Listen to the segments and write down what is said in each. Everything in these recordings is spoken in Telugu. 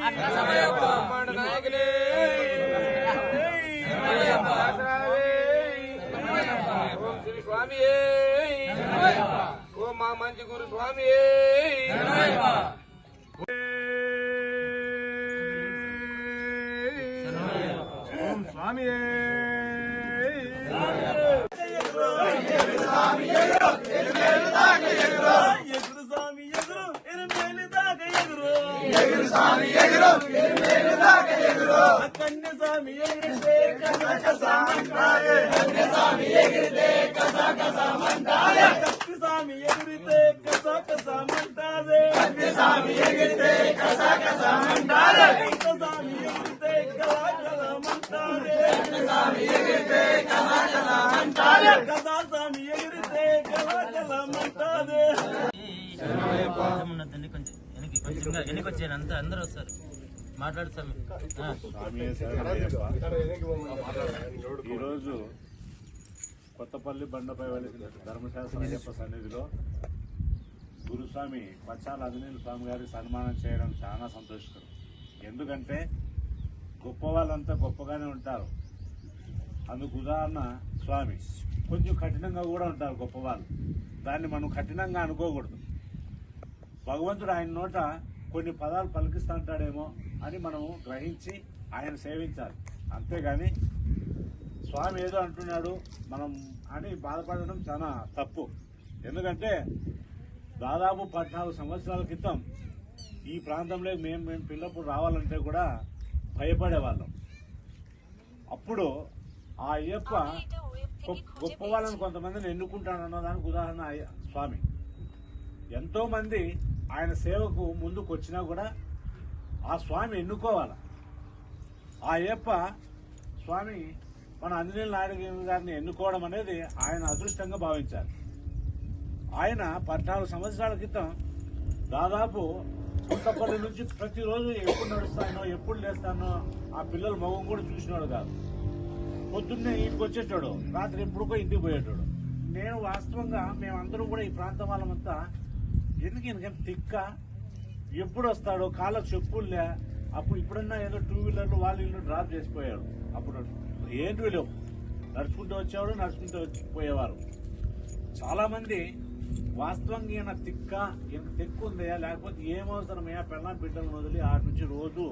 నాయకులే ఓం శ్రీ స్వామి ఓం మా మంచి గురు స్వామి ఓం స్వామి స్వామి ఎగురు కన్య స్వామి ఎగిరితే కసకసమంటారే కన్య స్వామి ఎగిరితే కసకసమంటారే కత్తి స్వామి ఎగిరితే కసకసమంటారే కత్తి స్వామి ఎగిరితే కసకసమంటారే కత్తి స్వామి ఎగిరితే కసకసమంటారే కత్తి స్వామి ఎగిరితే కసకసమంటారే కథా స్వామి ఎగిరితే కసకసమంటారే ఎన్నికొచ్చాను అంతా అందరూ వస్తారు మాట్లాడుతాం. ఈరోజు కొత్తపల్లి బండపై వెలిసిన ధర్మశాస్త్ర అయ్యప్ప సన్నిధిలో గురుస్వామి పచ్చాల ఆంజనేయ స్వామి గారి సన్మానం చేయడం చాలా సంతోషకరం. ఎందుకంటే గొప్ప వాళ్ళంతా గొప్పగానే ఉంటారు. అందుకు ఉదాహరణ స్వామి. కొంచెం కఠినంగా కూడా ఉంటారు గొప్పవాళ్ళు. దాన్ని మనం కఠినంగా అనుకోకూడదు. భగవంతుడు ఆయన నోట కొన్ని పదాలు పలికిస్తూ ఉంటాడేమో అని మనము గ్రహించి ఆయన సేవించాలి. అంతేగాని స్వామి ఏదో అంటున్నాడు మనం అని బాధపడడం చాలా తప్పు. ఎందుకంటే దాదాపు 14 సంవత్సరాల క్రితం ఈ ప్రాంతంలో మేము పిల్లప్పుడు రావాలంటే కూడా భయపడేవాళ్ళం. అప్పుడు ఆ అయ్యప్ప గొప్ప వాళ్ళని కొంతమందిని ఎన్నుకుంటాడన్న దానికి ఉదాహరణ స్వామి. ఎంతో మంది ఆయన సేవకు ముందుకు వచ్చినా కూడా ఆ స్వామి ఎన్నుకోవాలి. ఆ అయ్యప్ప స్వామి మన ఆంజనేయ నాయుడు గారిని ఎన్నుకోవడం అనేది ఆయన అదృష్టంగా భావించాలి. ఆయన 14 సంవత్సరాల క్రితం దాదాపు కొత్తపల్లి నుంచి ప్రతిరోజు ఎప్పుడు నడుస్తానో ఎప్పుడు లేస్తానో ఆ పిల్లల మొగం కూడా చూసినాడు కాదు. పొద్దున్నే ఇంటికి వచ్చేటాడు, రాత్రి ఎప్పుడుకో ఇంటికి పోయేటాడు. నేను వాస్తవంగా మేమందరం కూడా ఈ ప్రాంతం వాళ్ళమంతా ఎందుకు తిక్క ఎప్పుడు వస్తాడో కాళ్ళకు చెప్పులే. అప్పుడు ఇప్పుడన్నా ఏదో 2 వీలర్లు వాళ్ళు ఇల్లు డ్రాప్ చేసిపోయాడు. అప్పుడు ఏంటి లేవు, నడుచుకుంటూ వచ్చేవాడు, నడుచుకుంటూ పోయేవారు. చాలా మంది వాస్తవంగా ఈయన తిక్కు ఉందయా లేకపోతే ఏమవసరమయ్యా పెళ్ళాం బిడ్డలను వదిలి ఆటి నుంచి రోజు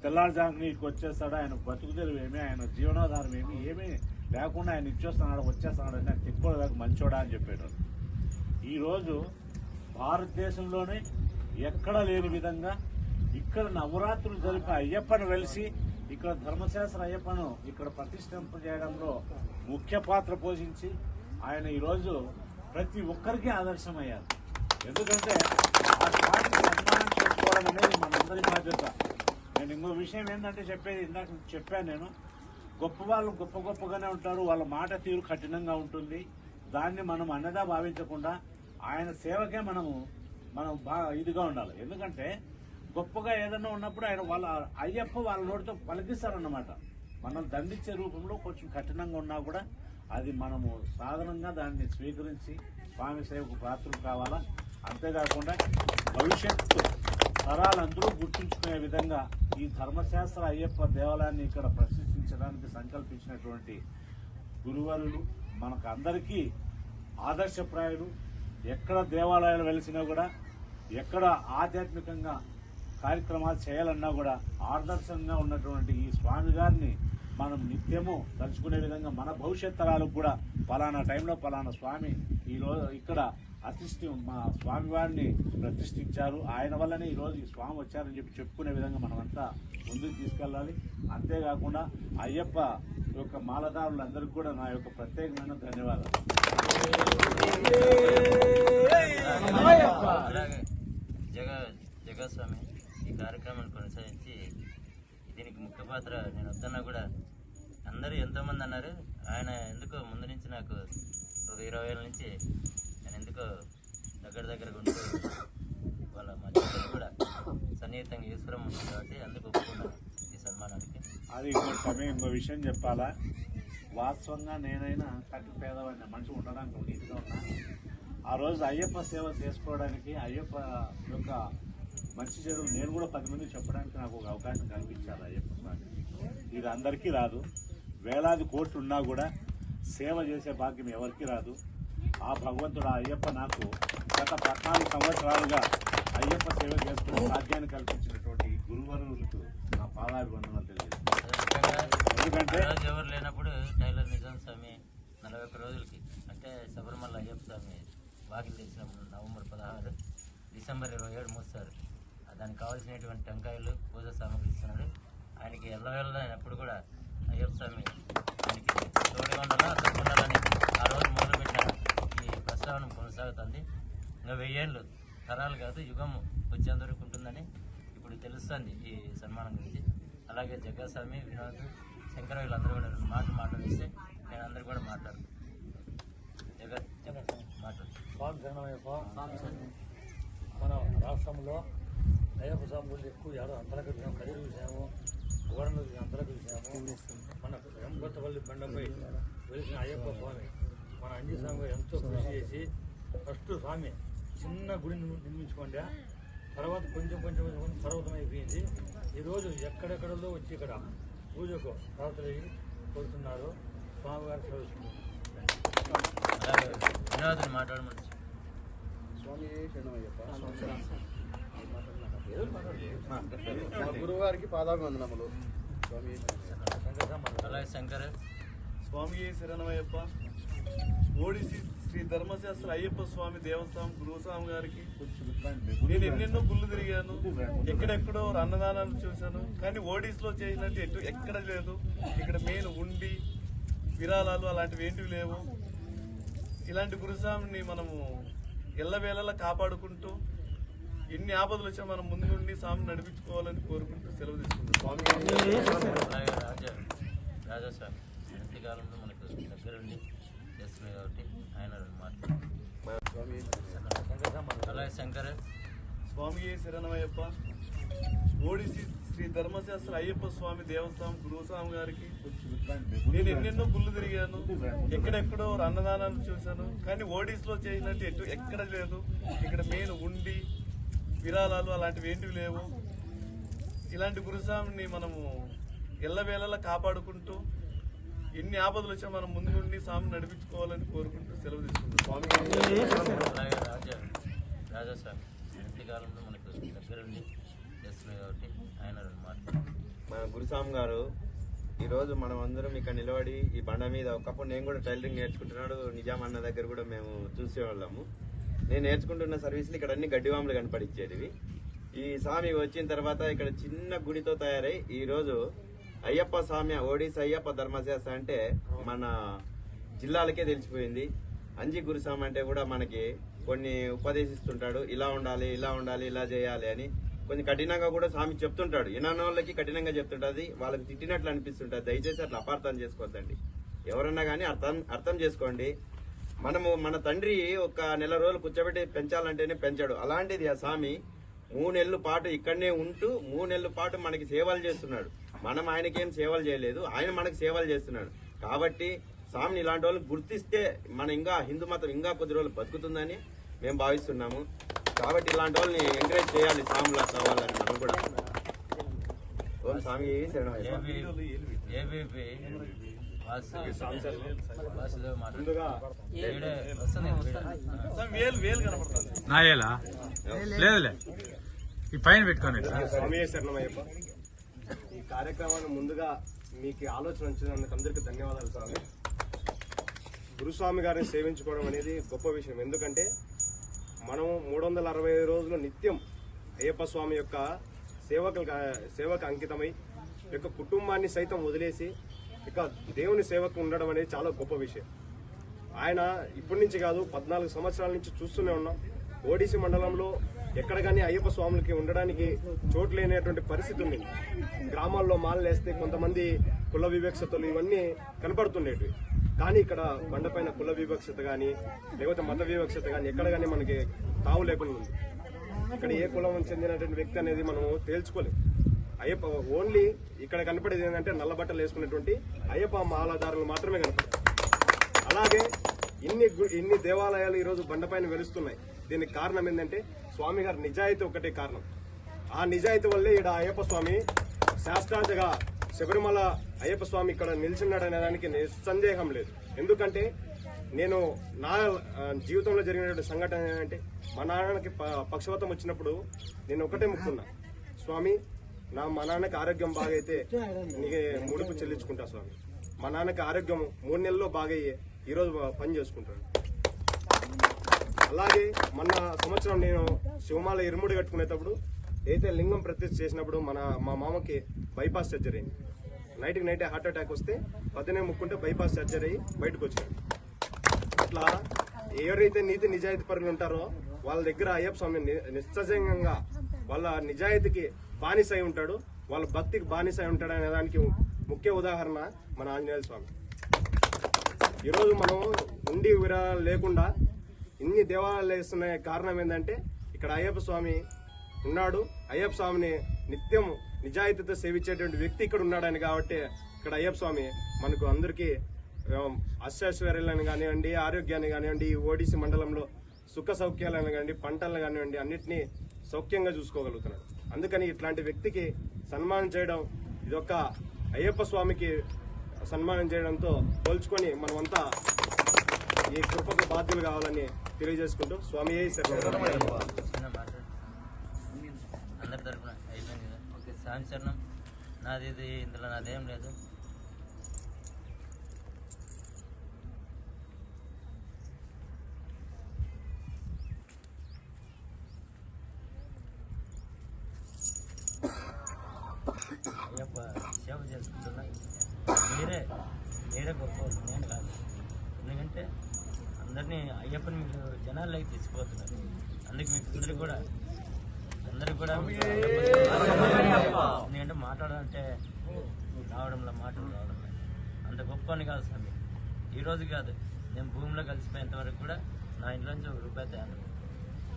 తెల్లారుజామున ఇక్కడికి వచ్చేస్తాడు, ఆయన బతుకుదెరువు ఏమి, ఆయన జీవనాధారం ఏమీ లేకుండా ఆయన ఇచ్చేస్తున్నాడు వచ్చేస్తున్నాడు అని నాకు తిక్కోలేక మంచోడా అని చెప్పాడు. ఈరోజు భారతదేశంలోనే ఎక్కడ లేని విధంగా ఇక్కడ నవరాత్రులు జరిపే అయ్యప్పను వెలిసి ఇక్కడ ధర్మశాస్త్ర అయ్యప్పను ఇక్కడ ప్రతిష్ఠింప చేయడంలో ముఖ్య పాత్ర పోషించి ఆయన ఈరోజు ప్రతి ఒక్కరికి ఆదర్శమయ్యారు. ఎందుకంటే ఆ స్వామికి సన్మానం చేసుకోవడం అనేది మనందరి బాధ్యత. నేను ఇంకో విషయం ఏంటంటే ఇందాక చెప్పాను నేను, గొప్ప వాళ్ళు గొప్పగానే ఉంటారు, వాళ్ళ మాట తీరు కఠినంగా ఉంటుంది. దాన్ని మనం అన్నదా భావించకుండా ఆయన సేవకే మనం బాగా ఇదిగా ఉండాలి. ఎందుకంటే గొప్పగా ఏదైనా ఉన్నప్పుడు ఆయన వాళ్ళ అయ్యప్ప వాళ్ళ నోటితో పలికిస్తారన్నమాట. మనం దండించే రూపంలో కొంచెం కఠినంగా ఉన్నా కూడా అది మనము సాధారణంగా దాన్ని స్వీకరించి స్వామి సేవకు పాత్రలు కావాలా. అంతేకాకుండా భవిష్యత్తు తరాలందరూ గుర్తుంచుకునే విధంగా ఈ ధర్మశాస్త్ర అయ్యప్ప దేవాలయాన్ని ఇక్కడ ప్రతిష్ఠించడానికి సంకల్పించినటువంటి గురువరులు మనకు అందరికీ ఆదర్శప్రాయులు. ఎక్కడ దేవాలయాలు వెలిసినా కూడా ఎక్కడ ఆధ్యాత్మికంగా కార్యక్రమాలు చేయాలన్నా కూడా ఆదర్శంగా ఉన్నటువంటి ఈ స్వామి గారిని మనం నిత్యము తలుచుకునే విధంగా మన భవిష్యత్ తరాలకు కూడా పలానా టైంలో పలానా స్వామి ఈరోజు ఇక్కడ మా స్వామివారిని ప్రతిష్ఠించారు, ఆయన వల్లనే ఈరోజు ఈ స్వామి వచ్చారని చెప్పుకునే విధంగా మనమంతా ముందుకు తీసుకెళ్ళాలి. అంతేకాకుండా అయ్యప్ప యొక్క మాలదారులందరికీ కూడా నా యొక్క ప్రత్యేకమైన ధన్యవాదాలు. జగస్వామి ఈ కార్యక్రమాన్ని కొనసాగించి దీనికి ముఖ్య పాత్ర నేను వద్దన్నా కూడా అందరూ ఎంతోమంది అన్నారు. ఆయన ఎందుకో ముందు నుంచి నాకు ఒక 20 ఏళ్ళ నుంచి నేను ఎందుకో దగ్గరగా ఉంటూ వాళ్ళ మధ్యలో కూడా సన్నిహితంగా ఈశ్వరం ఉంటుంది కాబట్టి అందుకు ఒప్పుకున్నాను ఈ సన్మానానికి. అది ఇంకో విషయం చెప్పాలా, వాస్తవంగా నేనైనా కట్టి పేదవాడిని మనిషి ఉండడానికి నీటిగా ఉన్నా. ఆ రోజు అయ్యప్ప సేవ చేసుకోవడానికి అయ్యప్ప యొక్క మంచి చెడు నేను కూడా 10 మంది చెప్పడానికి నాకు ఒక అవకాశం కల్పించాలి అయ్యప్ప స్వామి. ఇది అందరికీ రాదు. వేలాది కోట్లు ఉన్నా కూడా సేవ చేసే భాగ్యం ఎవరికి రాదు. ఆ భగవంతుడు ఆ అయ్యప్ప నాకు గత 14 సంవత్సరాలుగా అయ్యప్ప సేవ చేసుకునే భాగ్యాన్ని కల్పించినటువంటి గురువరులకు నా పాదాభివందనాలు తెలియజేస్తున్నాను. ఎందుకంటే ఎవరు లేనప్పుడు టైలర్ నిజాం స్వామి 41 రోజులకి అంటే శబరిమల అయ్యప్ప స్వామి వాకిలు తెచ్చినప్పుడు నవంబర్ 16 డిసెంబర్ 27 మూస్తారు. దానికి కావాల్సినటువంటి టెంకాయలు పూజ సామాగ్రి ఇస్తున్నాడు. ఆయనకి ఎల్లవేళ ఎప్పుడు కూడా అయ్యప్ప స్వామి ఆయనకి తోడుగా ఉండాలా తప్పకుండాలని ఆ రోజు మొదలుపెట్టిన ఈ ప్రస్తావన కొనసాగుతుంది. ఇంకా 1000 ఏళ్ళు తరాలు కాదు యుగం వచ్చేంతవరకు ఉంటుందని ఇప్పుడు తెలుస్తుంది ఈ సన్మానం గురించి. అలాగే జగ్గాస్వామి, వినోద్, శంకర వీళ్ళందరూ కూడా 2 మాటలు మాట్లాడిస్తే నేను అందరూ కూడా మాట్లాడతాను. మాట్లాడు. స్వామి శరణమయ్యప్ప. మన రాష్ట్రంలో అయ్యప్ప స్వామి గుళ్ళు ఎక్కువ ఏదో అంతలా చూసాము, కదిరి చూసాము, గోడను అంతలా చూసాము. మన వెంకొత్తపల్లి బండపై వెలిసిన అయ్యప్ప స్వామి మన అంజీ స్వామి ఎంతో కృషి చేసి ఫస్ట్ స్వామి చిన్న గుడి నిర్మించుకోండి, తర్వాత కొంచెం కొంచెం కొంచెం పర్వతం అయిపోయింది. ఈరోజు ఎక్కడెక్కడలో వచ్చి ఇక్కడ పూజకు రాత్రి కోరుతున్నారు. స్వామివారి చదువుతున్నారు. అలాగే వినోద్ని మాట్లాడమని. స్వామి శరణమయ్యప్ప. మా గురువుగారికి పాదాభివందనములు. స్వామి అలాగే శంకర్. స్వామి శరణమయ్యప్ప. ఓడిసి శ్రీ ధర్మశాస్త్ర అయ్యప్ప స్వామి దేవస్థానం గురుస్వామి గారికి నేను ఎన్నెన్నో గుళ్ళు తిరిగాను, ఎక్కడెక్కడో అన్నదానాలు చూశాను, కానీ ఓడిస్లో చేసినట్టు ఎక్కడ లేదు. ఇక్కడ మెయిన్ ఉండి విరాళాలు అలాంటివి ఏంటివి లేవు. ఇలాంటి గురుస్వామిని మనము ఎల్లవేళలా కాపాడుకుంటూ ఎన్ని ఆపదలు వచ్చా మనం ముందు నుండి స్వామిని నడిపించుకోవాలని కోరుకుంటూ సెలవు తీసుకుంటాం. అలాగే రాజస్వామి ఎంతకాలంలో మనకు దగ్గరుండి చేస్తున్నాయి కాబట్టి ఆయన 2 మాటలు. అలాగే శంకర్. స్వామి శరణమయ్యప్ప. ఓడిసి శ్రీ ధర్మశాస్త్ర అయ్యప్ప స్వామి దేవస్థానం గురుస్వామి గారికి నేను ఎన్నెన్నో గుళ్ళు తిరిగాను, ఎక్కడెక్కడో అన్నదానాలు చూశాను, కానీ ఓడిస్లో చేసినట్టు ఎక్కడ లేదు. ఇక్కడ మెయిన్ ఉండి విరాళాలు అలాంటివి ఏంటివి లేవు. ఇలాంటి గురుస్వామిని మనము ఎల్లవేళలా కాపాడుకుంటూ ఎన్ని ఆపదలు వచ్చా మనం ముందు నుండి స్వామిని నడిపించుకోవాలని కోరుకుంటూ సెలవు తీసుకుంటాం. అలాగే రాజస్వామి ఎంతకాలంలో మనకు దగ్గరుండి చేస్తున్నాయి కాబట్టి ఆయన 2 మాటలు. మన గురుస్వామి గారు ఈరోజు మనం అందరం ఇక్కడ నిలబడి ఈ బండ మీద ఒకప్పుడు నేను కూడా టైలరింగ్ నేర్చుకుంటున్నాడు. నిజాం అన్న దగ్గర కూడా మేము చూసేవాళ్ళము. నేను నేర్చుకుంటున్న సర్వీసులు ఇక్కడ అన్ని గడ్డివాములు కనపడిచ్చేటివి. ఈ స్వామి వచ్చిన తర్వాత ఇక్కడ చిన్న గుడితో తయారై ఈరోజు అయ్యప్ప స్వామి ఓడిసి అయ్యప్ప ధర్మశాస్త్ర అంటే మన జిల్లాలకే తెలిసిపోయింది. అంజి గురుస్వామి అంటే కూడా మనకి కొన్ని ఉపదేశిస్తుంటాడు, ఇలా ఉండాలి ఇలా ఉండాలి ఇలా చేయాలి అని. కొంచెం కఠినంగా కూడా స్వామి చెప్తుంటాడు. వినని వాళ్ళకి కఠినంగా చెప్తుంటది, వాళ్ళకి తిట్టినట్లు అనిపిస్తుంటది. దయచేసి అట్లా అపార్థం చేసుకోవద్దండి. ఎవరన్నా కానీ అర్థం చేసుకోండి. మనము మన తండ్రి ఒక నెల రోజులు కూర్చోబెట్టి పెంచాలంటేనే పెంచాడు. అలాంటిది ఆ స్వామి 3 నెలల పాటు ఇక్కడనే ఉంటూ 3 నెలల పాటు మనకి సేవలు చేస్తున్నాడు. మనం ఆయనకేం సేవలు చేయలేదు, ఆయన మనకి సేవలు చేస్తున్నాడు. కాబట్టి స్వామిని ఇలాంటి వాళ్ళని గుర్తిస్తే మన ఇంకా హిందూ మతం ఇంకా కొద్ది రోజులు బతుకుతుందని మేము భావిస్తున్నాము. కాబట్టి ఇలాంటి వాళ్ళని ఎంకరేజ్ చేయాలి, స్వామిలా కావాలని మనం కూడా. ఓం స్వామి శరణమయ్యప్ప. ఏబీపీ వాసుదేవ్ ముందుగా వేలు కనపడుతుంది. నాయేలా లేదులే ఈ పైన పెట్టుకోండి. స్వామి శరణమయ్యప్ప. ఈ కార్యక్రమాన్ని ముందుగా మీకు ఆలోచన వచ్చినందుకు అందరికీ ధన్యవాదాలు స్వామి. గురుస్వామి గారిని సేవించుకోవడం అనేది గొప్ప విషయం. ఎందుకంటే మనం 365 రోజులు నిత్యం అయ్యప్ప స్వామి యొక్క సేవకు అంకితమై యొక్క కుటుంబాన్ని సైతం వదిలేసి ఇక దేవుని సేవకు ఉండడం అనేది చాలా గొప్ప విషయం. ఆయన ఇప్పటి నుంచి కాదు 14 సంవత్సరాల నుంచి చూస్తూనే ఉన్నాం. ఓడిసి మండలంలో ఎక్కడ కానీ అయ్యప్ప స్వాములకి ఉండడానికి చోటు లేనటువంటి పరిస్థితి ఉంది. గ్రామాల్లో మాలలేస్తే కొంతమంది కుల వివక్షతలు ఇవన్నీ కనపడుతుండేవి. కానీ ఇక్కడ బండపైన కుల వివక్షత కానీ లేకపోతే మత వివక్షత కానీ ఎక్కడ కానీ మనకి తావు లేకుండా ఉంది. ఇక్కడ ఏ కులం చెందినటువంటి వ్యక్తి అనేది మనం తేల్చుకోలేం. అయ్యప్ప ఓన్లీ ఇక్కడ కనపడేది ఏంటంటే నల్ల బట్టలు వేసుకున్నటువంటి అయ్యప్ప మాలాదారులు మాత్రమే కనపడతారు. అలాగే ఇన్ని దేవాలయాలు ఈరోజు బండపైన వెలుస్తున్నాయి. దీనికి కారణం ఏంటంటే స్వామి గారి నిజాయితీ ఒకటే కారణం. ఆ నిజాయితీ వల్లే ఇక్కడ అయ్యప్ప స్వామి శాస్త్రాలుగా శబరిమల అయ్యప్ప స్వామి ఇక్కడ నిలిచిన్నాడనే దానికి నిస్సందేహం లేదు. ఎందుకంటే నేను నా జీవితంలో జరిగినటువంటి సంఘటన ఏంటంటే, మా నాన్నకి పక్షవాతం వచ్చినప్పుడు నేను ఒకటే ముక్కున్నా, స్వామి మా నాన్నకి ఆరోగ్యం బాగైతే నీకు ముడుపు చెల్లించుకుంటా స్వామి. మా నాన్నకి ఆరోగ్యం 3 నెలల్లో బాగయ్యే ఈరోజు పని చేసుకుంటాను. అలాగే మొన్న సంవత్సరం నేను శివమాల ఇరుముడి కట్టుకునేటప్పుడు అయితే లింగం ప్రతిష్ఠ చేసినప్పుడు మా మామకి బైపాస్ సర్జరీ అయింది. నైట్కి నైటే హార్ట్ అటాక్ వస్తే 10 ముక్కుంటే బైపాస్ సర్జరీ అయ్యి బయటకు వచ్చాడు. అట్లా ఎవరైతే నీతి నిజాయితీ పరులు ఉంటారో వాళ్ళ దగ్గర అయ్యప్ప స్వామి నిశ్చయంగా వాళ్ళ నిజాయితీకి బానిస అయి ఉంటాడు, వాళ్ళ భక్తికి బానిస అయి ఉంటాడు అనే దానికి ముఖ్య ఉదాహరణ మన ఆంజనేయ స్వామి. ఈరోజు మనం ఉండి విరాళాలు లేకుండా ఇన్ని దేవాలయాలు వేస్తున్న కారణం ఏంటంటే ఇక్కడ అయ్యప్ప స్వామి ఉన్నాడు. అయ్యప్ప స్వామిని నిత్యం నిజాయితీతో సేవించేటువంటి వ్యక్తి ఇక్కడ ఉన్నాడని కాబట్టి ఇక్కడ అయ్యప్ప స్వామి మనకు అందరికీ అష్టైశ్వర్యాలను కానివ్వండి, ఆరోగ్యాన్ని కానివ్వండి, ఓడిసి మండలంలో సుఖ సౌఖ్యాలను కానివ్వండి, పంటలను కానివ్వండి అన్నిటినీ సౌఖ్యంగా చూసుకోగలుగుతున్నాడు. అందుకని ఇట్లాంటి వ్యక్తికి సన్మానం చేయడం ఇదొక అయ్యప్ప స్వామికి సన్మానం చేయడంతో పోల్చుకొని మనమంతా ఈ కృపకు బాధ్యులు కావాలని తెలియజేసుకుంటూ స్వామి అందరి తరఫున అయిపోయింది కదా. ఓకే, స్వామి శరణం. నాది ఇది ఇందులో నాదేం లేదు. అయ్యప్ప సేవ చేసుకుంటున్నా. మీరే గొప్ప, నేను కాదు. ఎందుకంటే అందరినీ అయ్యప్పని మీకు జనాల్లోకి తీసుకుపోతున్నారు. అందుకే మీకు అందరికి కూడా ఎందుకంటే మాట్లాడాలంటే మాటలు రావడం అంత గొప్ప అని కాదు స్వామి. ఈరోజు కాదు, నేను భూమిలో కలిసిపోయేంత వరకు కూడా నా ఇంట్లోంచి ₹1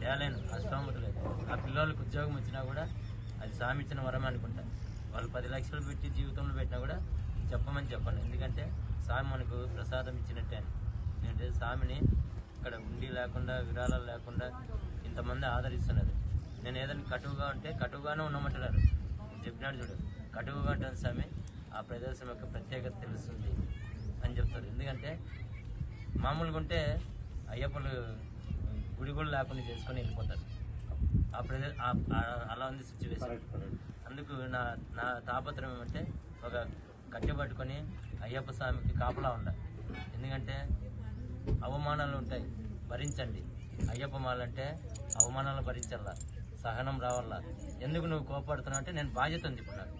తేలేను, అష్టమతి లేదు. ఆ పిల్లలకు ఉద్యోగం వచ్చినా కూడా అది స్వామి ఇచ్చిన వరం అనుకుంటా. వాళ్ళు 10 లక్షలు పెట్టి జీవితంలో పెట్టినా కూడా చెప్పండి. ఎందుకంటే స్వామి మనకు ప్రసాదం ఇచ్చినట్టే. ఎందుకంటే స్వామిని ఇక్కడ ఉండి లేకుండా, విరాళాలు లేకుండా ఇంతమంది ఆదరిస్తున్నారు. నేను ఏదైనా కటువుగా ఉంటే కటువుగానే ఉండమంటున్నారు. చెప్పినాడు చూడు, కటువుగా ఉంటుంది స్వామి, ఆ ప్రదేశం యొక్క ప్రత్యేకత తెలుస్తుంది అని చెప్తారు. ఎందుకంటే మామూలుగా ఉంటే అయ్యప్పలు గుడి కూడా లేకుండా చేసుకొని వెళ్ళిపోతారు. ఆ ప్రదేశం అలా ఉంది సిచ్యువేషన్. అందుకు నా తాపత్రం ఏమంటే ఒక కట్టె పట్టుకొని అయ్యప్ప స్వామికి కాపలా ఉండాలి. ఎందుకంటే అవమానాలు ఉంటాయి, భరించండి. అయ్యప్ప మాలంటే అవమానాలు భరించాలా, సహనం రావాలా. ఎందుకు నువ్వు కోపడుతున్నావు అంటే నేను బాధ్యత ఉంది ఇప్పుడు నాకు.